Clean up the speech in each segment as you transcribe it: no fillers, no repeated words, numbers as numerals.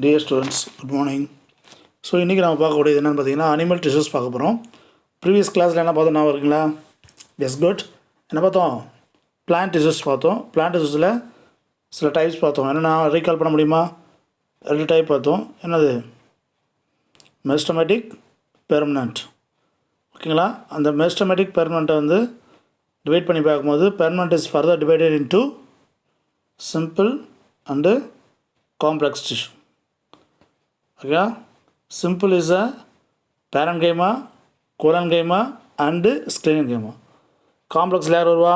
Dear students, good morning. So இன்றைக்கி நம்ம பார்க்கக்கூடியது என்னென்னு பார்த்தீங்கன்னா அனிமல் டிஷ்யூஸ் பார்க்க போகிறோம். ப்ரீவியஸ் கிளாஸில் என்ன பார்த்தோம் நான் இருக்குங்களா? Yes good. என்ன பார்த்தோம்? பிளான்ட் டிஷ்யூஸ் பார்த்தோம். பிளான்ட் டிஷ்யூஸில் சில டைப்ஸ் பார்த்தோம். என்னென்னா ரீகால் பண்ண முடியுமா? 2 டைப் பார்த்தோம். என்னது? Meristematic, permanent. ஓகேங்களா? அந்த மெரிஸ்டமேட்டிக் பெர்மனண்ட்டை வந்து டிவைட் பண்ணி பார்க்கும்போது permanent is further divided into simple and complex tissue. Okay, simple is a parenchyma, collenchyma and sclerenchyma. Complex layer வருவா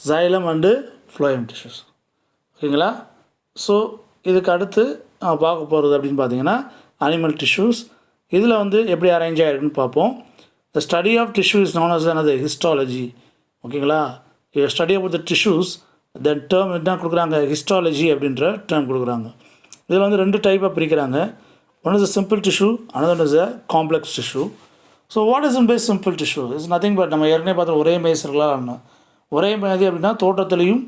xylem and phloem tissues. ஓகேங்களா? ஸோ இதுக்கு அடுத்து நம்ம பார்க்க போகிறது அப்படின்னு பார்த்தீங்கன்னா அனிமல் டிஷ்யூஸ். இதில் வந்து எப்படி அரேஞ்ச் ஆகிருக்குன்னு பார்ப்போம். The study of tissue is known as another histology. ஓகேங்களா? Study of the tissues then term என்ன கொடுக்குறாங்க? ஹிஸ்டாலஜி அப்படின்ற டேர்ம் கொடுக்குறாங்க. இதில் வந்து 2 டைப்பாக பிரிக்கிறாங்க. One is a simple tissue, another is a complex tissue. So what is in by simple tissue? It's nothing but நம்ம ஏற்கனவே பார்த்து ஒரே மேஸ் இருக்கலாம். ஒரே மேதி அப்படின்னா தோட்டத்துலேயும்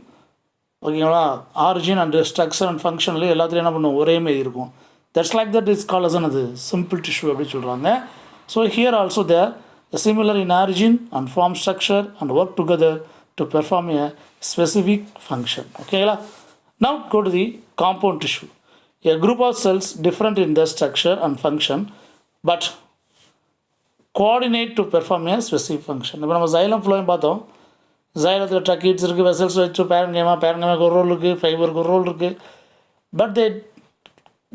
ஓகேங்களா ஆரிஜின் அண்ட் ஸ்ட்ரக்சர் அண்ட் ஃபங்க்ஷன்லேயும் எல்லாத்துலேயும் என்ன பண்ணுவோம்? ஒரே மேதி இருக்கும். That's like that is call as அது சிம்பிள் டிஷ்யூ அப்படின்னு சொல்கிறாங்க. So here also there similar in origin and form structure and work together to perform a specific function. ஓகேங்களா? Now go to the compound tissue. A group of cells different in their structure and function but coordinate to perform a specific function. இப்போ நம்ம xylem phloem பார்த்தோம். xylem tracheids இருக்குது, vessels வச்சு parenchyma ஒரு role இருக்குது, ஃபைபருக்கு ஒரு role இருக்குது. But they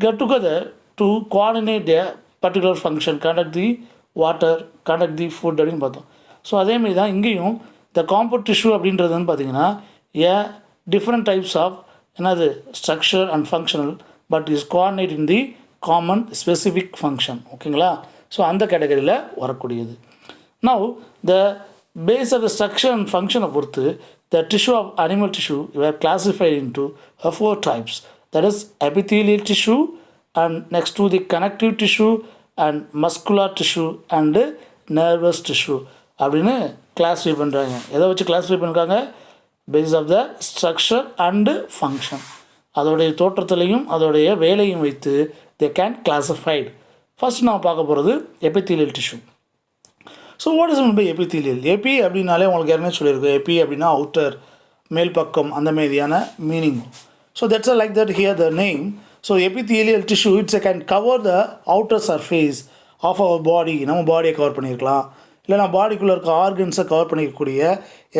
get together to coordinate their particular function, conduct the water, conduct the food அப்படின்னு பார்த்தோம். ஸோ அதேமாதிரி தான் இங்கேயும் the compound tissue அப்படின்றதுன்னு பார்த்தீங்கன்னா different types of என்னது structure and functional but is coordinated in the common specific function. ஓகேங்களா? So அந்த கேட்டகரியில் வரக்கூடியது. Now the base of the structure and function பொறுத்து the tissue of animal tissue were classified into 4 types. That is epithelial tissue and next to the connective tissue and muscular tissue and nervous tissue அப்படின்னு classify பண்ணுறாங்க. எதை வச்சு classify பண்ணுறாங்க? Base of the structure and function, அதோடைய தோற்றத்திலையும் அதோடைய வேலையும் வைத்து தே கேன் கிளாஸிஃபைடு. ஃபஸ்ட் நான் பார்க்க போகிறது epithelial tissue. So what is mean by epithelial? Epi அப்படின்னாலே உங்களுக்கு ஏற்கனவே சொல்லியிருக்கோம். எபி அப்படின்னா அவுட்டர், மேல் பக்கம், அந்த மாதிரியான meaning. So that's like that here the name. So epithelial tissue it's can cover the outer surface of our body. நம்ம பாடியை கவர் பண்ணியிருக்கலாம், இல்லைனா பாடிக்குள்ளே இருக்க ஆர்கன்ஸை கவர் பண்ணிக்கக்கூடிய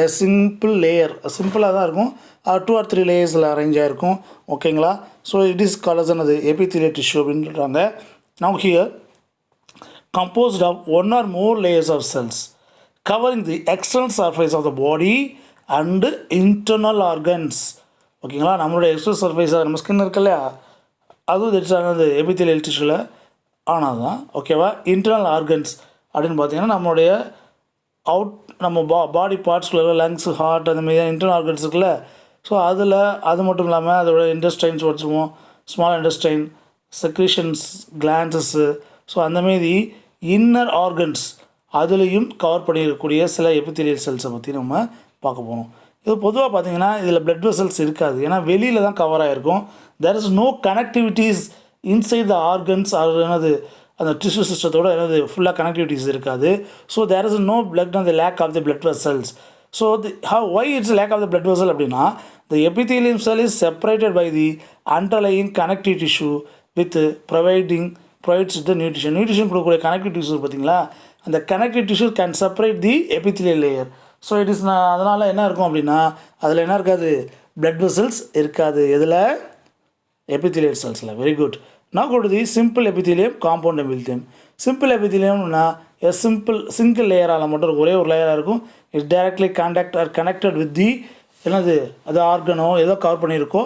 எ சிம்பிள் லேயர். சிம்பிளாக தான் இருக்கும், 2 or 3 லேயர்ஸில் அரேஞ்ச் ஆகிருக்கும். ஓகேங்களா? ஸோ இட் இஸ் கால்ட் அது எபித்தீலியல் டிஷ்யூ அப்படின்னு சொல்கிறாங்க. Now here composed of 1 or more layers of cells covering the external surface of the body and internal organs. ஓகேங்களா? நம்மளுடைய எக்ஸ்டர்னல் சர்ஃபேஸாக நம்ம ஸ்கின் இருக்கு இல்லையா, அதுவும் தட்ஸ் எபித்தீலியல் டிஷ்யூவில் ஆனால் தான். ஓகேவா? இன்டர்னல் ஆர்கன்ஸ் அப்படின்னு பார்த்தீங்கன்னா நம்மளுடைய நம்ம பாடி பார்ட்ஸ்குள்ள லங்ஸ், ஹார்ட், அந்த மாதிரி இன்டர்னல் ஆர்கன்ஸ் இருக்குல்ல. ஸோ அதில் அது மட்டும் இல்லாமல் அதோட இன்டெஸ்டைன்ஸ் வச்சுருவோம், ஸ்மால் இன்டெஸ்டைன், செக்ரீஷன்ஸ், கிளான்சஸ்ஸு. ஸோ அந்தமாரி இன்னர் ஆர்கன்ஸ் அதுலேயும் கவர் பண்ணியிருக்கக்கூடிய சில எபித்தீலியல் செல்ஸை பற்றி நம்ம பார்க்க போகிறோம். இது பொதுவாக பார்த்தீங்கன்னா இதில் பிளட் வெசல்ஸ் இருக்காது, ஏன்னா வெளியில் தான் கவர் ஆகிருக்கும். There is no connectivities inside the organs. அது என்னது அந்த டிஷ்யூ சிஸ்டத்தோட என்னது ஃபுல்லாக கனெக்டிவிட்டிஸ் இருக்காது. So there is no blood on the lack of the blood vessels. So why it's lack of the blood vessel அப்படின்னா the epithelium cell is separated by the underlying connective tissue with provides the nutrition. Nutrition கொடுக்கக்கூடிய connective tissue பார்த்தீங்களா, அந்த connective tissue can separate the epithelial layer. So it is அதனால் என்ன இருக்கும் அப்படின்னா அதில் என்ன இருக்காது? பிளட் வெசல்ஸ் இருக்காது. எதில்? எபித்தீலியல் செல்ஸில். Very good. Now go to the simple epithelium, compound epithelium. Simple epitheliumனா a single லேயரால் மட்டும் ஒரே ஒரு லேயராக இருக்கும். It directly connected with the என்னது அது ஆர்கனோ ஏதோ கவர் பண்ணியிருக்கோ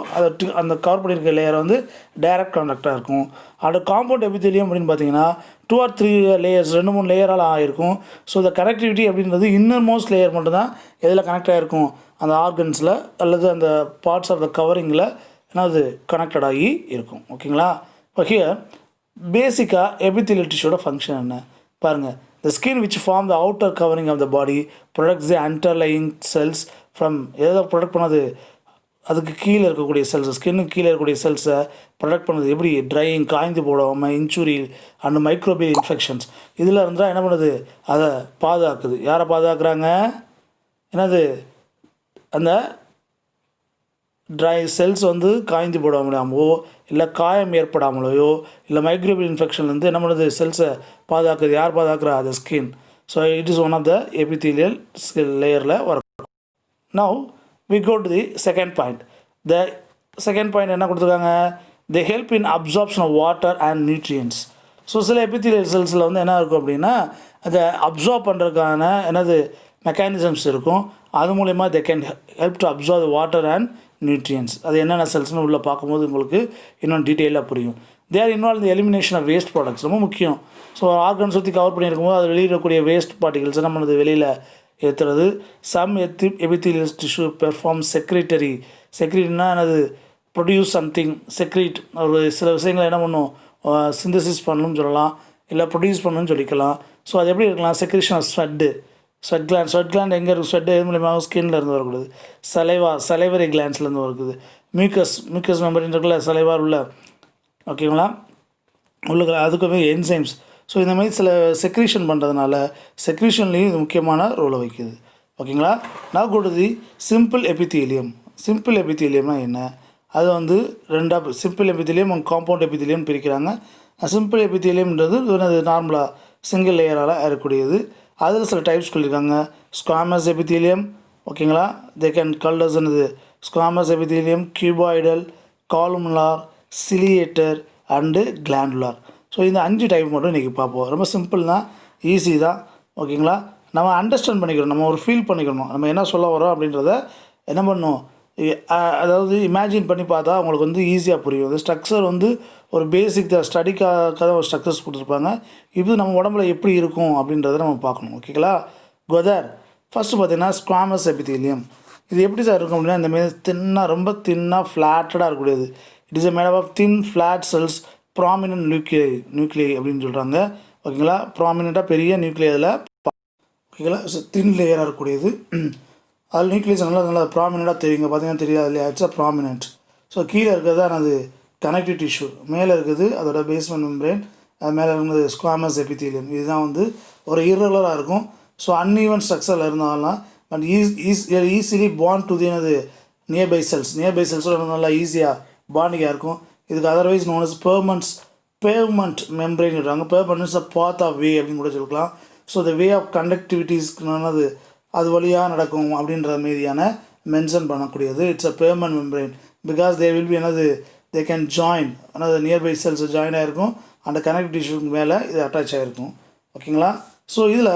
அந்த கவர் பண்ணியிருக்க லேயரை வந்து டைரக்ட் கான்டாக்டாக இருக்கும். அது காம்பவுண்ட் எபித்தீலியம் அப்படின்னு பார்த்தீங்கன்னா 2 or 3 லேயர்ஸ், 2-3 லேயரால் ஆகிருக்கும். ஸோ இந்த கனெக்டிவிட்டி அப்படின்றது இன்னர் மோஸ்ட் லேயர் மட்டும்தான் எதில் கனெக்ட் ஆகிருக்கும்? அந்த ஆர்கன்ஸில் அல்லது அந்த பார்ட்ஸ் ஆஃப் த கவரிங்கில் என்னது கனெக்டட் ஆகி இருக்கும். ஓகேங்களா? இப்போ ஹியர் பேசிக்காக எபித்தீலியல் டிஷ்யூட ஃபங்க்ஷன் என்ன பாருங்கள். The skin which form the outer covering of the body protects the underlying cells from எதை ப்ரொடெக்ட் பண்ணது? அதுக்கு கீழே இருக்கக்கூடிய செல்ஸ், ஸ்கின்னுக்கு கீழே இருக்கக்கூடிய செல்ஸை ப்ரொடெக்ட் பண்ணுறது எப்படி, ட்ரையிங், காய்ந்து போடாமல், இன்ஜுரி அண்ட் மைக்ரோபியல் இன்ஃபெக்ஷன்ஸ் இதில் இருந்தால் என்ன பண்ணுது, அதை பாதுகாக்குது. யாரை பாதுகாக்கிறாங்க, என்னது, அந்த ட்ரை செல்ஸ் வந்து காய்ந்து போடாமலையோ இல்லை காயம் ஏற்படாமலையோ இல்லை மைக்ரோபியல் இன்ஃபெக்ஷன்லேருந்து என்ன பண்ணுது, செல்ஸை பாதுகாக்குது. யார் பாதுகாக்கிறா, அது skin. So it is one of the epithelial லேயரில் வரும். Now we go to the second point. The second point என்ன கொடுத்துருக்காங்க, they help in absorption of water and nutrients. So சில எபித்தீலியல் செல்ஸில் வந்து என்ன இருக்கும் அப்படின்னா, அதை அப்சார்ப் பண்ணுறதுக்கான என்னது மெக்கானிசம்ஸ் இருக்கும். அது மூலயமா they can help to absorb the water and nutrients. அது என்னென்ன செல்ஸ்னு உள்ளே பார்க்கும்போது உங்களுக்கு இன்னும் டீட்டெயிலாக புரியும். they are involved in the elimination of waste products. ரொம்ப முக்கியம். ஸோ ஆர்கன் சுற்றி கவர் பண்ணியிருக்கும்போது அது வெளியிடக்கூடிய வேஸ்ட் பார்ட்டிகல்ஸ் என்ன பண்ணுது, வெளியில் ஏற்றுறது. சம் எபித்தீலியல் டிஷ்யூ பெர்ஃபார்ம் செக்ரீட்னா என்னது, ப்ரொடியூஸ் சம்திங், செக்ரீட் ஒரு சில விஷயங்களை என்ன பண்ணும், சிந்தசிஸ் பண்ணணும்னு சொல்லலாம், இல்லை ப்ரொடியூஸ் பண்ணணும்னு சொல்லிக்கலாம். ஸோ அது எப்படி இருக்கலாம், செக்ரேஷன் ஆஃப் ஸ்வெட் கிளாண்ட் எங்கே இருக்குது, ஸ்வெட் எது மூலியமாக ஸ்கின்ல இருந்து வரக்கூடாது, சலைவரி கிளாண்ட்ஸ்லேருந்து வருது, மியூக்கஸ் மெம்பரின் இருக்குல்ல, சலைவார் உள்ள, ஓகேங்களா, உள்ள அதுக்குமே என்சைம்ஸ். ஸோ இந்த மாதிரி சில செக்ரீஷன் பண்ணுறதுனால செக்ரீஷன்லேயும் இது முக்கியமான ரோலை வைக்குது. ஓகேங்களா. நான் கொடுத்து சிம்பிள் எபித்தீலியம்னா என்ன, அது வந்து ரெண்டாக simple epithelium and compound epithelium பிரிக்கிறாங்க. சிம்பிள் எபித்தீலியம்ன்றது நார்மலாக சிங்கிள் லேயரால் இருக்கக்கூடியது. அதில் சில டைப்ஸ் சொல்லியிருக்காங்க. ஸ்குவாமஸ் எபித்தீலியம், ஓகேங்களா, தே கேன் கால்ட் அஸ் என்னது, squamous epithelium, cuboidal, columnar, ciliated and glandular. So இந்த 5 டைப் மட்டும் இன்றைக்கி பார்ப்போம். ரொம்ப சிம்பிள் தான், ஈஸி தான், ஓகேங்களா. நம்ம அண்டர்ஸ்டாண்ட் பண்ணிக்கிறோம், நம்ம ஒரு ஃபீல் பண்ணிக்கணும், நம்ம என்ன சொல்ல வரோம் அப்படின்றத என்ன பண்ணணும், அதாவது இமேஜின் பண்ணி பார்த்தா அவங்களுக்கு வந்து ஈஸியாக புரியும். இந்த ஸ்ட்ரக்சர் வந்து ஒரு பேசிக் ஸ்டடிக்காக ஒரு ஸ்ட்ரக்சர்ஸ் கொடுத்துருப்பாங்க. இது நம்ம உடம்புல எப்படி இருக்கும் அப்படின்றத நம்ம பார்க்கணும், ஓகேங்களா. கோதர் ஃபஸ்ட்டு பார்த்திங்கன்னா ஸ்குவாமஸ் எபித்தீலியம். இது எப்படி சார் இருக்கும் அப்படின்னா, இந்தமாரி ரொம்ப தின்னாக ஃப்ளாட்டடாக இருக்கக்கூடியது. It is made of thin flat cells prominent nuclei அப்படின்னு சொல்கிறாங்க, ஓகேங்களா. ப்ராமினெண்ட்டாக பெரிய நியூக்ளியை அதில், ஓகேங்களா. தின் லேயராக இருக்கக்கூடியது. அதில் நியூக்ளியஸ் நல்லா ப்ராமினெண்ட்டாக தெரியுங்க, பார்த்தீங்கன்னா தெரியாது இல்லையா, இட்ஸ் அ ப்ராமினெண்ட். ஸோ கீழே இருக்கிறது தான் அது கனெக்டிவ் டிஷ்யூ, மேலே இருக்குது அதோட பேஸ்மெண்ட் மெம்பரேன், அது மேலே இருக்கிறது ஸ்குவாமஸ் எபித்தீலியம். இதுதான் வந்து ஒரு இர்ரெகுலராக இருக்கும். ஸோ அன்ஈவன் ஸ்ட்ரக்சரில் இருந்தாலும் but easily bond to the என்னது நியர்பை செல்ஸோட நல்லா ஈஸியாக பாண்டிங்காக இருக்கும். இதுக்கு otherwise known as pavement membrane சொல்கிறாங்க. Pavement is a path of way அப்படின்னு கூட சொல்லலாம். ஸோ த வே ஆஃப் கண்டக்டிவிட்டிஸ்க்குனானது அது வழியாக நடக்கும் அப்படின்ற மீதியான மென்ஷன் பண்ணக்கூடியது. It's a pavement membrane because they will be என்னது, தே கேன் ஜாயின், என்னது நியர்பை செல்ஸ் ஜாயின் ஆகிருக்கும், அந்த கனெக்டிவ் டிஷ்யூக்கு மேலே இது அட்டாச் ஆகிருக்கும், ஓகேங்களா. ஸோ இதில்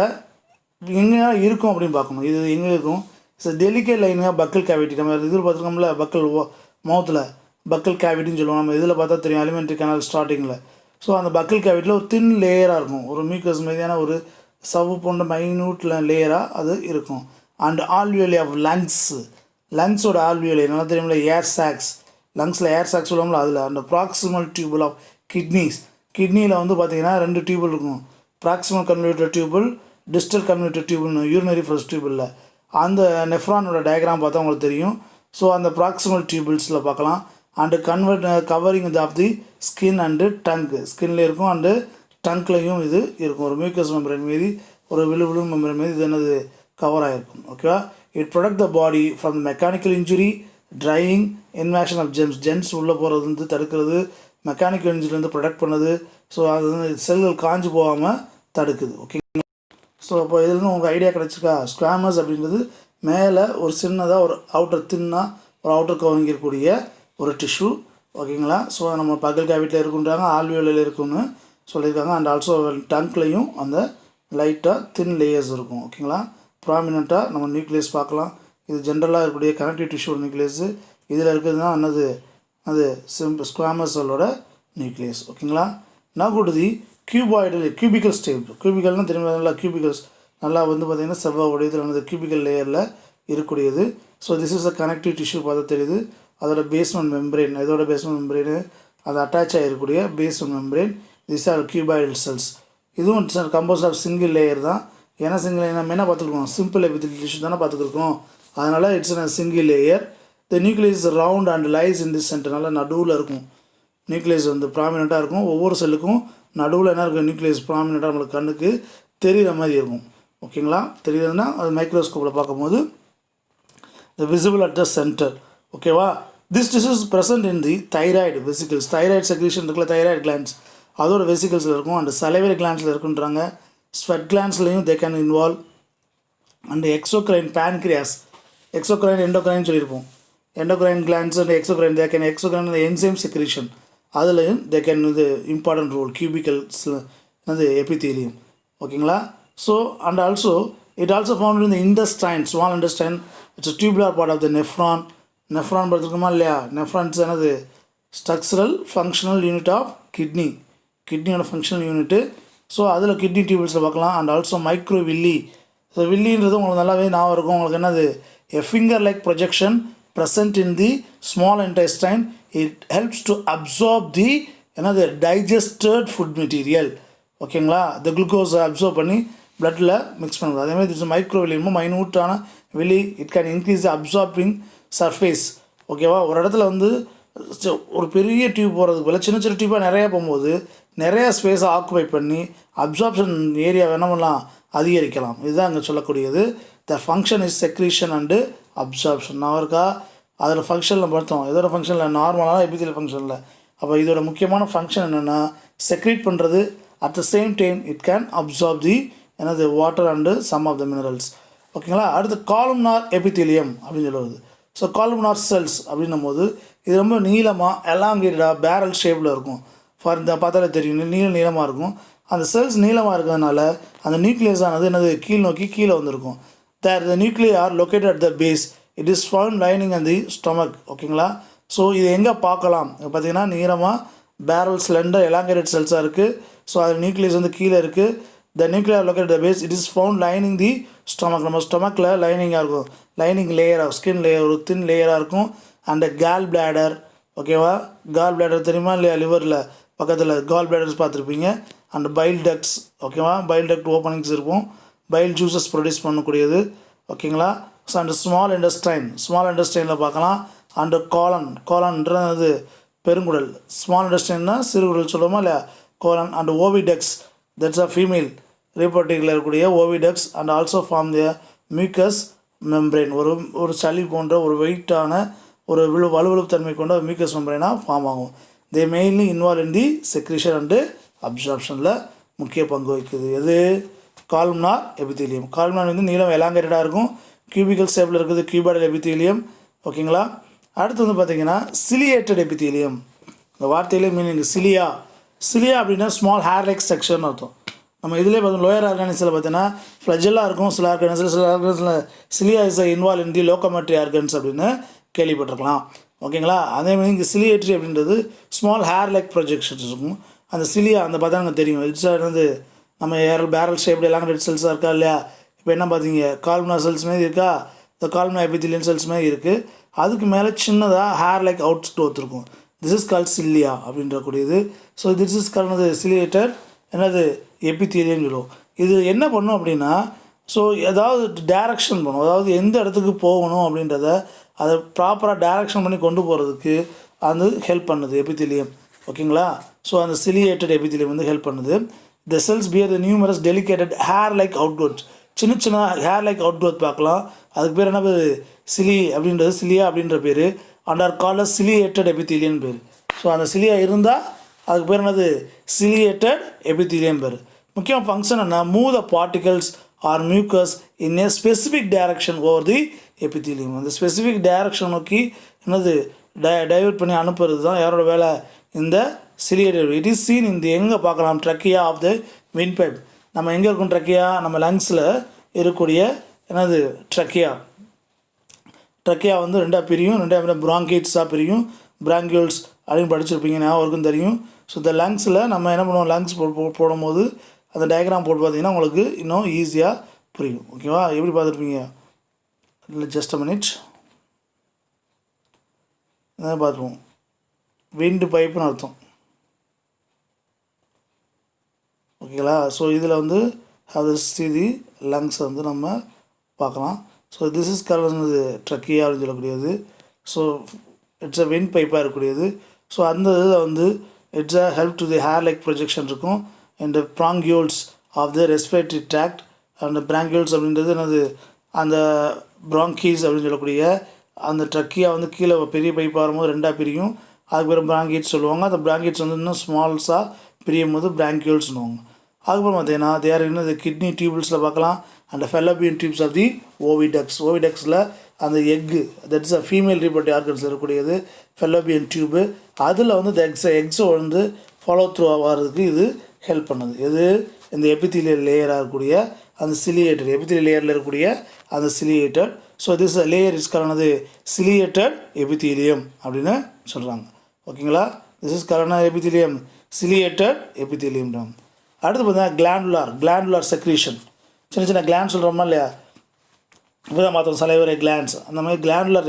எங்கே இருக்கும் அப்படின்னு பார்க்கணும். இது எங்கே இருக்கும், இட்ஸ் டெலிகேட் லைனுங்க பக்கல் கேவிட்டி. நம்ம இதில் பார்த்துருக்கோம்ல, மவுத்தில் பக்கல் கேவிட்டின்னு சொல்லுவோம். நம்ம இதில் பார்த்தா தெரியும், அலிமெண்ட்ரி கேனல் ஸ்டார்டிங்கில். ஸோ அந்த பக்கல் கேவிட்டியில் ஒரு தின் லேயராக இருக்கும், ஒரு மியூக்கஸ் மீதியான ஒரு சவ்வு போன்ற மைன்யூட் லேயராக அது இருக்கும். அண்ட் ஆல்வியோலி ஆஃப் லங்ஸோட ஆல்வியோலி நல்லா தெரியும்ல, ஏர் சாக்ஸ், லங்ஸில் ஏர் சாக்ஸ் சொல்லுவோம்ல, அதில் அந்த ப்ராக்சிமல் டியூபிள் ஆஃப் கிட்னியில் வந்து பார்த்திங்கன்னா 2 டியூபிள் இருக்கும், proximal convoluted tubule, distal convoluted டியூபிள்னு யூரினரி ஃபர்ஸ்ட் டியூபிளில். அந்த நெஃப்ரானோட டயக்ராம் பார்த்தா உங்களுக்கு தெரியும். ஸோ அந்த ப்ராக்சிமல் டியூபிள்ஸில் பார்க்கலாம். And covering of the skin and tongue, ஸ்கின்ல இருக்கும் அண்டு டங்க்லையும் இது இருக்கும். ஒரு மியூக்கஸ் மெம்பரேன் மீது, ஒரு விழுவிழு மெம்பரேன் மீது இது என்னது கவர் ஆகிருக்கும், ஓகேவா. It protect the body from mechanical injury, drying, invasion of germs உள்ளே போகிறது வந்து தடுக்கிறது, மெக்கானிக்கல் இன்ஜுரிலேருந்து ப்ரொடெக்ட் பண்ணுது. ஸோ அது வந்து செல்கள் காஞ்சி போகாமல் தடுக்குது, ஓகே. ஸோ அப்போ இதுலேருந்து உங்களுக்கு ஐடியா கிடச்சிருக்கா. ஸ்குவாமஸ் அப்படின்றது மேலே ஒரு சின்னதாக ஒரு அவுட்டர் கவரிங் இருக்கக்கூடிய ஒரு டிஷ்யூ, ஓகேங்களா. ஸோ நம்ம பக்கல் கேவிட்டியில் இருக்குன்றாங்க, ஆல்வியோலில் இருக்குன்னு சொல்லியிருக்காங்க. அண்ட் ஆல்சோ டங்க்லையும் அந்த லைட்டாக தின் லேயர்ஸ் இருக்கும், ஓகேங்களா. ப்ராமினெண்ட்டாக நம்ம நியூக்ளியஸ் பார்க்கலாம். இது ஜென்ரலாக இருக்கக்கூடிய கனெக்டிவ் டிஷ்யூ நியூக்ளியஸ். இதில் இருக்கிறது தான் அது ஸ்குவாமஸ் செல்லோட நியூக்ளியஸ், ஓகேங்களா. நான் கூடுதி கியூபிக்கல் ஸ்டேப், கியூபிக்கல்னால் திரும்ப நல்லா கியூபிக்கல்ஸ் நல்லா வந்து பார்த்திங்கன்னா செவ்வாய் வடிவத்தில் அந்த கியூபிக்கல் லேயரில் இருக்கக்கூடியது. So this is a connective tissue பார்த்தா தெரியுது. அதோட பேஸ்மெண்ட் மெம்பரேன், இதோட பேஸ்மெண்ட் மெம்பரேனு அது அட்டாச் ஆகிருக்கக்கூடிய basement membrane. This are cuboidal cells. இதுவும் கம்போஸ்ட் ஆஃப் சிங்கிள் லேயர் தான். ஏன்னா சிங்கிள் நம்ம என்ன பார்த்துருக்கோம், சிம்பிள் எபித்தீலியல் டிஷ்யூ தானே பார்த்துருக்கோம். அதனால் it's single layer. The nucleus round and lies in this centre. நல்லா நடுவில் இருக்கும் நியூக்ளியஸ் வந்து ப்ராமினெண்ட்டாக இருக்கும். ஒவ்வொரு செல்லுக்கும் நடுவில் என்ன இருக்கும், நியூக்ளியஸ் ப்ராமினெண்ட்டாக நம்மளுக்கு கண்ணுக்கு தெரிகிற மாதிரி இருக்கும். ஓகேங்களா, தெரியுதுன்னா அது மைக்ரோஸ்கோப்பில் பார்க்கும்போது the visible at the center. ஓகேவா, this tissues present in the thyroid vesicles. Thyroid secretion இருக்குல்ல, தைராய்டு கிளான்ஸ் அதோட வெசிக்கல்ஸில் இருக்கும். அண்ட் சலைவரி கிளான்ஸில் இருக்குன்றாங்க. ஸ்வெட் கிளான்ஸ்லையும் they can involve. And exocrine pancreas, exocrine endocrine சொல்லியிருப்போம். Endocrine glands and exocrine they can exocrine enzyme secretion அதுலேயும் they can இது இம்பார்ட்டன்ட் ரோல். கியூபிக்கல்ஸில் என்னது எபித்தீலியம். ஓகேங்களா, so and also it also found in the intestine, small intestine. It's a tubular part of the nephron. Nephron பார்த்துருக்கோமா இல்லையா, nephrons என்னது structural functional unit of kidney, கிட்னியோட functional unit. So அதில் kidney டியூபிள்ஸில் பார்க்கலாம். And also micro villi. So வில்லின்றது உங்களுக்கு நல்லாவே ஞாபகம் இருக்கும். உங்களுக்கு என்னது a finger like projection present in the small intestine. It helps to absorb the என்னது digested food material. ஓகேங்களா, the glucose அப்சர்வ் பண்ணி பிளட்டில் மிக்ஸ் பண்ணுறது. அதேமாதிரி இது மைக்ரோ வில்லியும் மைனூட்டான villi. It can increase the absorbing surface. ஓகேவா, ஒரு இடத்துல வந்து ஒரு பெரிய டியூப் போகிறதுக்கு போல் சின்ன சின்ன டியூப்பாக நிறையா போகும்போது நிறையா ஸ்பேஸை ஆக்குபை பண்ணி அப்சார்ப்ஷன் ஏரியா வேணாமெல்லாம் அதிகரிக்கலாம். இதுதான் அங்கே சொல்லக்கூடியது. The function is secretion and absorption. நான் இருக்கா அதில் ஃபங்க்ஷனில் பார்த்தோம். இதோட ஃபங்க்ஷனில் நார்மலான எபித்தியல் ஃபங்க்ஷனில். அப்போ இதோட முக்கியமான ஃபங்க்ஷன் என்னென்னா செக்ரீட் பண்ணுறது. At the same time it can absorb the என்னது water and some of the minerals. ஓகேங்களா, அடுத்து காலும்னார் எபித்தீலியம் அப்படின்னு சொல்லுவது. ஸோ காலும்னார் செல்ஸ் அப்படின்னும் போது இது ரொம்ப நீளமாக எலாங்கேட்டடாக பேரல் ஷேப்பில் இருக்கும். ஃபார் இந்த பார்த்தாலே தெரியும், நீளமாக இருக்கும். அந்த செல்ஸ் நீளமாக இருக்கிறதுனால அந்த நியூக்ளியஸ் ஆனது என்னது கீழ் நோக்கி கீழே வந்திருக்கும். The nuclear are located at the base. It is found lining and the stomach. ஓகேங்களா, ஸோ இது எங்கே பார்க்கலாம் பார்த்தீங்கன்னா நீளமாக பேரல் ஸ்லெண்டர் எலாங்கேட்டட் செல்ஸாக இருக்குது. ஸோ அது நியூக்ளியஸ் வந்து கீழே இருக்குது. The nuclear located at the base, it is found lining the stomach. நம்ம ஸ்டொமக்கில் லைனிங்காக இருக்கும், லைனிங் லேயராக ஸ்கின் லேயர் ஒரு தின் லேயராக இருக்கும். And gall bladder. ஓகேவா, கால் பிளாடர் தெரியுமா இல்லையா, லிவரில் பக்கத்தில் கால் பிளாடர்ஸ் பார்த்துருப்பீங்க. And bile ducts. ஓகேவா, பைல் டக்ட் ஓப்பனிங்ஸ் இருக்கும், பைல் ஜூஸஸ் ப்ரொடியூஸ் பண்ணக்கூடியது. ஓகேங்களா, so and small intestine, small இண்டஸ்டைனில் பார்க்கலாம். அண்டு காலன்றது பெருங்குடல். ஸ்மால் இண்டஸ்டைன்னா சிறுகுடல் சொல்லுவோமா இல்லையா, colon. And oviducts, that's a female ரீப்ரொடக்டிவ்ல இருக்கக்கூடிய oviducts. And also form the mucous membrane. ஒரு சளி போன்ற ஒரு வெயிட்டான ஒரு வலுவழுப்பு தன்மை கொண்ட மியூக்கஸ் மெம்பரேனாக ஃபார்ம் ஆகும். They mainly involve in the secretion and அப்சார்ப்ஷனில் முக்கிய பங்கு வகிக்குது. எது, காலும்னார் எபித்தீலியம். காலும்னார் வந்து நீளம் எலாங்கேட்டடாக இருக்கும், கியூபிக்கல் ஷேப்பில் இருக்குது, கியூபாய்டல் எபித்தீலியம். ஓகேங்களா, அடுத்து வந்து பார்த்திங்கன்னா சிலியேட்டட் எபித்தீலியம். இந்த வார்த்தையிலே மீனிங் சிலியா. சிலியா அப்படின்னா ஸ்மால் ஹேர் லைக் ஸ்ட்ரக்சர்னு அர்த்தம். நம்ம இதிலே பார்த்தோம் லோயர் ஆர்கானிஸில் பார்த்தீங்கன்னா ஃப்ளஜெல்லாக இருக்கும் சில ஆர்கானிஸில், சில ஆர்கானிஸில் cilia is involve in the locomotory organs அப்படின்னு கேள்விப்பட்டிருக்கலாம். ஓகேங்களா, அதேமாதிரி இங்கே சிலியேட்ரி அப்படின்றது ஸ்மால் ஹேர் லைக் ப்ரொஜெக்ஷன்ஸ் இருக்கும். அந்த சிலியா அந்த பார்த்தா எனக்கு தெரியும். இட்ஸ் வந்து நம்ம பேரல் ஷேப்டு எல்லாம் ரெட் செல்ஸாக இருக்கா இல்லையா. இப்போ என்ன பார்த்தீங்க, கால்ம்னார் செல்ஸ் மாதிரி இருக்கா, இந்த கால்ம்னார் எபித்தீலியன் செல்ஸ் மாதிரி இருக்குது. அதுக்கு மேலே சின்னதாக ஹேர் லைக் அவுட் க்ரோத் இருக்கும். திஸ் இஸ் கால்ட் சில்லியா அப்படின்றக்கூடியது. So this is called ciliated என்னது எபித்தீலியம் சொல்லுவோம். இது என்ன பண்ணும் அப்படின்னா, ஸோ ஏதாவது டைரக்ஷன் பண்ணும், அதாவது எந்த இடத்துக்கு போகணும் அப்படின்றத அதை ப்ராப்பராக டைரக்ஷன் பண்ணி கொண்டு போகிறதுக்கு அது ஹெல்ப் பண்ணுது எபித்தீலியம். ஓகேங்களா, ஸோ அந்த சிலியேட்டட் எபித்தீலியம் வந்து ஹெல்ப் பண்ணுது. The cells bear the numerous delicate hair like outgrowth. சின்ன சின்ன ஹேர் லைக் அவுட்க்ரோத் பார்க்கலாம். அதுக்கு பேர் என்ன பேர், சிலி அப்படின்றது, சிலியா அப்படின்ற பேர். And are called ciliated epithelium பேர். ஸோ அந்த சிலியா இருந்தால் அதுக்கு பேர் என்னது, சிலியேட்டட் எபித்தீலியம் பேர். முக்கியமாக ஃபங்க்ஷன் என்ன, move the particles or mucus in a specific direction over the epithelium. அந்த ஸ்பெசிஃபிக் டைரக்ஷன் நோக்கி என்னது டைவர்ட் பண்ணி அனுப்புறது தான் யாரோட வேலை, இந்த சிலியேட்டட். இட் இஸ் சீன் இந்த எங்கே பார்க்கலாம், ட்ரக்கியா ஆஃப் த விண்ட்பைப். நம்ம எங்கே இருக்கும் ட்ரக்கியா, நம்ம லங்ஸில் இருக்கக்கூடிய என்னது ட்ரக்கியா. ட்ரக்கியா வந்து ரெண்டாக பிரியும், ரெண்டாக ப்ராங்கேட்ஸாக பிரியும், பிராங்கியூல்ஸ் அப்படின்னு படிச்சிருப்பீங்க, ஞாபகம் தெரியும். ஸோ இந்த லங்ஸில் நம்ம என்ன பண்ணுவோம், லங்ஸ் போடும்போது அந்த டயக்ராம் போட்டு பார்த்தீங்கன்னா உங்களுக்கு இன்னும் ஈஸியாக புரியும். ஓகேவா, எப்படி பார்த்துருப்பீங்க, இல்லை ஜஸ்ட் அ மினிட் இதான் பார்த்துருவோம். விண்டு பைப்புன்னு அர்த்தம். ஓகேங்களா, ஸோ இதில் வந்து அது தி லங்ஸை வந்து நம்ம பார்க்கலாம். So this is called trachea அப்படின்னு சொல்லக்கூடியது. ஸோ இட்ஸ் அ வென் பைப்பாக இருக்கக்கூடியது. ஸோ அந்த இதில் வந்து it's a help to the hair like projection இருக்கும். இந்த ப்ராங்கியூல்ஸ் ஆஃப் த ரெஸ்பிரேட்டரி ட்ராக்ட் அந்த பிராங்கியூல்ஸ் அப்படின்றது என்னது அந்த ப்ராங்கீஸ் அப்படின்னு சொல்லக்கூடிய அந்த ட்ரக்கியாக வந்து கீழே பெரிய பைப்பாக வரும்போது ரெண்டாக பிரியும். அதுக்கு பேர் பிராங்கேட்ஸ் சொல்லுவாங்க. அந்த பிராங்கேட்ஸ் வந்து இன்னும் ஸ்மால்ஸாக பிரியும் போது பிராங்கியூல்ஸ்னுவாங்க. அதுக்கப்புறம் பார்த்தீங்கன்னா தேர் இன்னும் இந்த கிட்னி டியூபிள்ஸில் பார்க்கலாம். அந்த fallopian tubes of the oviducts. ஓவிடக்ஸில் அந்த egg that's a female reproductive ஆர்கன்ஸில் இருக்கக்கூடியது ஃபெல்லோபியன் டியூபு. அதில் வந்து இந்த எக்ஸை வந்து ஃபாலோ த்ரூ ஆகிறதுக்கு இது ஹெல்ப் பண்ணுது. எது இந்த எபித்தீலியல் லேயராக இருக்கக்கூடிய அந்த சிலியேட்டட் எபித்தீலியல் லேயரில் இருக்கக்கூடிய அந்த ciliated. So this layer is காரணது சிலியேட்டட் எபித்தீலியம் அப்படின்னு சொல்கிறாங்க. ஓகேங்களா? திஸ் இஸ் காரண எபித்தீலியம் சிலியேட்டட் எபித்தீலியம். அடுத்து பார்த்தீங்கன்னா கிளாண்டுலார் செக்ரீஷன். சின்ன சின்ன கிளாண்ட் சொல்கிறோமா இல்லையா, இப்போ தான் பார்த்தோம் சலைவரை கிளாண்ட்ஸ். அந்த மாதிரி கிளாண்டுலார்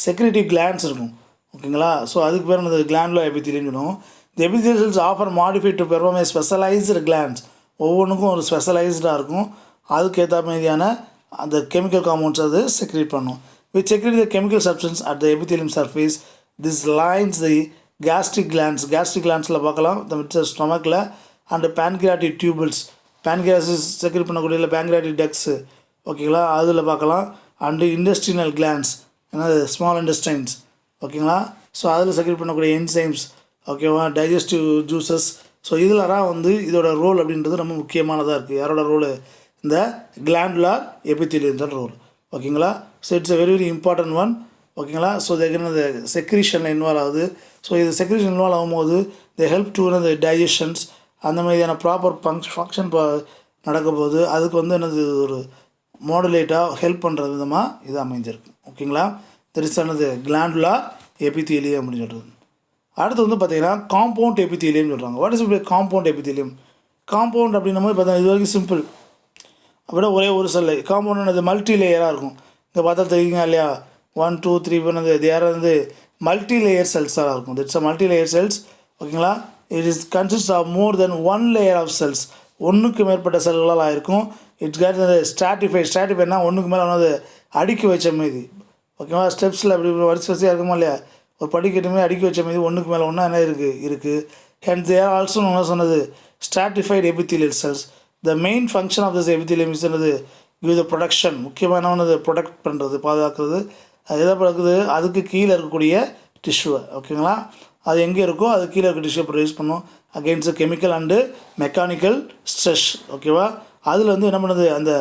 செக்ரேட்டிவ் கிளாண்ட்ஸ் இருக்கும். ஓகேங்களா? ஸோ அதுக்கு பேர் வந்து கிளாண்டுலார் எபித்தீலியம் சொல்லுவோம். The epithelial cells offer modified to perform a specialised glands. ஒவ்வொன்றுக்கும் ஒரு ஸ்பெஷலைஸ்டாக இருக்கும். அதுக்கேற்ற மாதிரியான அந்த கெமிக்கல் காம்பவுண்ட்ஸ் அது செக்ரேட் பண்ணும். Which secrete the chemical substance at the epithelium surface. This lines the gastric கிளாண்ட்ஸில் பார்க்கலாம் இந்த ஸ்டொமக்கில். அண்டு பேன்கிரியாட்டிக் டியூபிள்ஸ் பேன்கிரியாசிஸ் செக்ரேட் பண்ணக்கூடிய இல்லை பேன்கிரியாட்டிக் டக்ஸு. ஓகேங்களா? அதில் பார்க்கலாம். அண்டு இண்டஸ்ட்ரினல் கிளாண்ட்ஸ் என்னது ஸ்மால் இண்டஸ்டைன்ஸ். ஓகேங்களா? ஸோ அதில் செக்ரேட் பண்ணக்கூடிய என்சைம்ஸ். ஓகேவா? Digestive juices. ஸோ இதிலலாம் வந்து இதோட ரோல் அப்படின்றது ரொம்ப முக்கியமானதாக இருக்குது. யாரோட ரோல்? இந்த கிளாண்டுலார் எபித்தீலியம் ரோல். ஓகேங்களா? So it's a very very important one. ஓகேங்களா? ஸோ இந்த செக்ரீஷனில் இன்வால்வ் ஆகுது. ஸோ இது செக்ரீஷன் இன்வால்வ் ஆகும்போது தி ஹெல்ப் டு இந்த டைஜஷன்ஸ் அந்த மாதிரியான ப்ராப்பர் ஃபங்க்ஷன் நடக்கும்போது அதுக்கு வந்து என்னது ஒரு மாடுலேட்டாக ஹெல்ப் பண்ணுற விதமாக இது அமைஞ்சிருக்கு. ஓகேங்களா? தெரிசானது கிளாண்டுலார் எபித்தீலியம் அப்படின்னு சொல்கிறது. அடுத்து வந்து பார்த்திங்கன்னா காம்பவுண்ட் எபித்தீலியம் சொல்கிறாங்க. What is compound epithelium? Compound அப்படின்னும் போது பார்த்தா இது வரைக்கும் சிம்பிள் அப்படின்னா ஒரே ஒரு செல். காம்பவுண்ட் அது மல்டி லேயராக இருக்கும். இங்கே பார்த்தா தெரியுங்க இல்லையா 1 2 3 பண்ணது தேர் வந்து மல்டி லேயர் செல்ஸாக இருக்கும். That's a multi layer cells. ஓகேங்களா? It is consist of more than 1 layer of cells. ஒன்றுக்கு மேற்பட்ட செல்களால் ஆயிருக்கும். இட்ஸ் கேட் ஸ்ட்ராட்டிஃபைனா ஒன்றுக்கு மேலே ஒன்று அடுக்கி வச்ச மீதி. ஓகேவா? ஸ்டெப்ஸில் அப்படி வரிசை வரிசையாக இருக்குமா இல்லையா, ஒரு படிக்கட்டுமே அடுக்கி வச்ச மீதி ஒன்றுக்கு மேலே ஒன்றா என்ன இருக்குது. ஹென்ஸ் தே ஆர் ஆல்சோ என்ன சொன்னது stratified epithelial cells. The main function of this epithelium is என்னது கிவ் த ப்ரொடக்ஷன். முக்கியமானது ப்ரொடக்ட் பண்ணுறது, பாதுகாக்கிறது. அது எதை பழக்குது? அதுக்கு கீழே இருக்கக்கூடிய டிஷ்யூவை. ஓகேங்களா? அது எங்கே இருக்கோ அது கீழே இருக்க டிஷ்யூவை ப்ரொடியூஸ் பண்ணும் against chemical and mechanical stress. ஓகேவா? அதில் வந்து என்ன பண்ணுது அந்த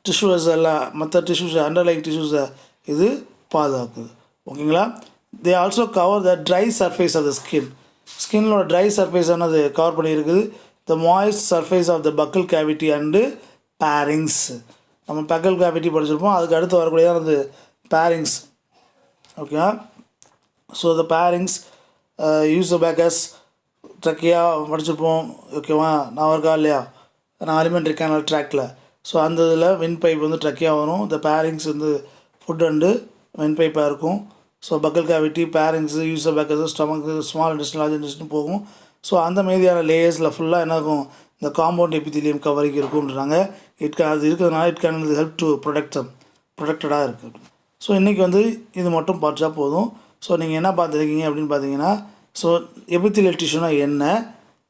டிஷ்யூஸ் எல்லாம் மற்ற டிஷ்யூஸை அண்டர்லைங் டிஷ்யூஸை இது பாதுகாக்குது. ஓகேங்களா? They also cover the dry surface of the ஸ்கின்னோட ட்ரை சர்ஃபேஸ் ஆனது கவர் பண்ணியிருக்குது. The moist surface of the buccal cavity and pharynx. நம்ம பக்கல் கேவிட்டி படிச்சிருப்போம். அதுக்கு அடுத்து வரக்கூடிய அந்த பேரிங்ஸ். ஓகேவா? ஸோ த பேரிங்ஸ் யூசோபேக்கஸ் ட்ரக்கியா படிச்சிருப்போம். ஓகேவா? நான் இருக்கா இல்லையா நான் அலிமெண்ட்ரி கேனல் ட்ராக்டில். ஸோ அந்த இதில் வென் பைப் வந்து ட்ரக்கியாக வரும். இந்த பேரிங்ஸ் வந்து ஃபுட் அண்டு வென் பைப்பாக இருக்கும். So buccal cavity pharynx oesophagus stomach small intestine large intestine போகும். ஸோ அந்த மாதிரியான லேயர்ஸில் ஃபுல்லாக என்ன இருக்கும் இந்த காம்பவுண்ட் எபித்தீலியம் கவரிங் இருக்குன்றாங்க. அது இருக்கிறதுனால இட் கேன் ஹெல்ப் டு ப்ரொடெக்டடாக இருக்குது. ஸோ இன்றைக்கி வந்து இது மட்டும் படித்தா போதும். ஸோ நீங்கள் என்ன பார்த்துருக்கீங்க அப்படின்னு பார்த்தீங்கன்னா ஸோ எபித்தீலியல் டிஷ்யூனா என்ன,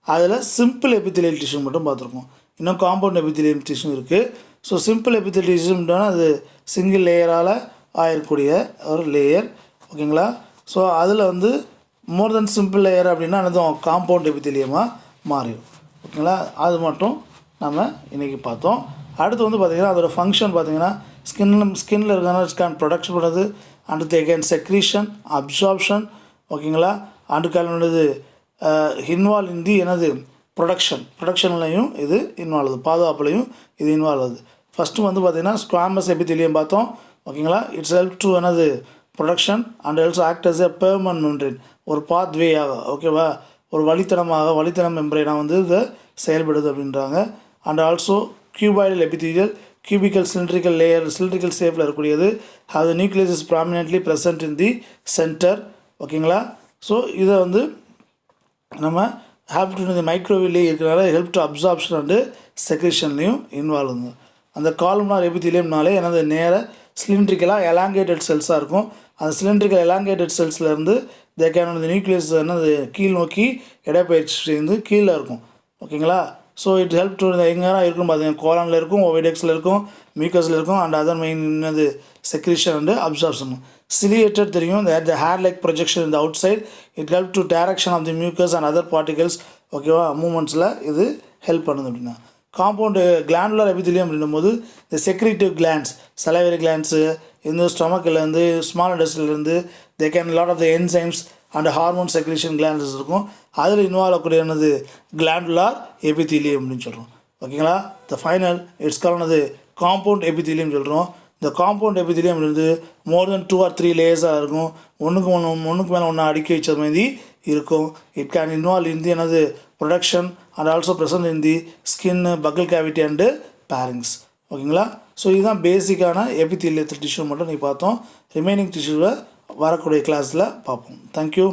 அதில் சிம்பிள் எபித்தீலியல் டிஷ்யூ மட்டும் பார்த்துருக்கோம். இன்னும் காம்பவுண்ட் எபித்தீலியம் டிஷ்யூ இருக்குது. ஸோ சிம்பிள் எபித்தீலியல் டிஷ்யூன்னா அது சிங்கிள் லேயரால் ஆயிருக்கூடிய ஒரு லேயர். ஓகேங்களா? ஸோ அதில் வந்து மோர் தென் சிம்பிள் லேயர் அப்படின்னா என்னதும் காம்பவுண்ட் எபித்தீலியமாக மாறிடும். ஓகேங்களா? அது மட்டும் நம்ம இன்றைக்கி பார்த்தோம். அடுத்து வந்து பார்த்திங்கன்னா அதோடய ஃபங்க்ஷன் பார்த்திங்கன்னா ஸ்கின்னில் இருக்கிறனால ஸ்கேன் ப்ரொடக்ஷன் பண்ணுறது அண்டு அகேன் செக்ரீஷன் அப்சார்ப்ஷன். ஓகேங்களா? அண்டு காலது இன்வால்வ் இன் தி என்னது ப்ரொடக்ஷன்லையும் இது இன்வால்வ் ஆகுது, பாதுகாப்புலையும் இது இன்வால்வ் ஆகுது. ஃபஸ்ட்டு வந்து பார்த்திங்கன்னா ஸ்குவாமஸ் எபித்தீலியம் பார்த்தோம். ஓகேங்களா? இட்ஸ் ஹெல்ப் டு என்னது protection and also act as a permanent membrane, ஒரு பாத்வேயாக. ஓகேவா? ஒரு வழித்தடம் மெம்பரேனாக வந்து இதை செயல்படுது அப்படின்றாங்க. And also cuboidal epithelial cubical cylindrical layer cylindrical ஷேப்பில் இருக்கக்கூடியது. how the nucleus is prominently present in the center. ஓகேங்களா? ஸோ இதை வந்து நம்ம ஹேப் டு இந்த மைக்ரோவேவ்லேயே இருக்கிறனால ஹெல்ப் டு அப்சார்ப்ஷன் அண்டு செக்ரேஷன்லேயும் இன்வால்வ் ஆகுது. அந்த காலம்னார் எபித்தீலியம்னாலே எனது நேர சிலிண்ட்ரிக்கலாக எலாங்கேட்டட் செல்ஸாக இருக்கும். அந்த சிலிண்ட்ரிக்கல் எலாங்கேட்டட் செல்ஸ்லேருந்து தே கேன் வந்து நியூக்ளியஸ் என்னது கீழ் நோக்கி இடப்பெயர்ச்சி செய்து கீழே இருக்கும். ஓகேங்களா? ஸோ இட் ஹெல்ப் டு எங்கேனா இருக்கும் பார்த்தீங்கன்னா கோலானில் இருக்கும், ஓவிடெக்ஸில் இருக்கும், மியூக்கஸில் இருக்கும் அண்ட் அதர் மெயின் என்னது செக்ரீஷன் அண்டு அப்சார்ப்ஷன். சிலியேட்டட் தெரியும், த ஹேர் லைக் ப்ரொஜெக்ஷன் இந்த outside it help to direction of the mucus and other particles. ஓகேவா? மூமெண்ட்ஸில் இது ஹெல்ப் பண்ணுது. அப்படின்னா காம்பவுண்டு கிளாண்டுலர் எபிதிலியம் அப்படின்னும் போது இந்த செக்ரிட்டிவ் கிளாண்ட்ஸ், சலைவரி கிளாண்ட்ஸு இந்த ஸ்டொமக்கிலேருந்து ஸ்மால் இண்டஸ்ட்ரியிலேருந்து they can lot of the enzymes and hormone secretion glands இருக்கும். அதில் இன்வால்வ் ஆகக்கூடிய என்னது கிளாண்டுலார் எபிதிலியம் அப்படின்னு சொல்கிறோம். ஓகேங்களா? த ஃபைனல் இட்ஸ் கால் என்னது காம்பவுண்ட் எபிதிலியம் சொல்கிறோம். இந்த காம்பவுண்ட் எபிதிலியம் அப்படின்றது மோர் தென் 2 or 3 லேயர்ஸாக இருக்கும். ஒன்றுக்கு மேலே ஒன்று அடுக்கி வச்ச மாதிரி இருக்கும். இட் கேன் இன்வால்வ் இன் தி என்னது protection and also present in the skin, பக்கல் cavity and bearings. ஓகேங்களா? ஸோ இதுதான் பேசிக்கான எபிதிலியல் டிஷ்யூ மட்டும் நீ பார்த்தோம். ரிமைனிங் டிஷ்யூவை வரக்கூடிய கிளாஸில் பார்ப்போம். தேங்க்யூ.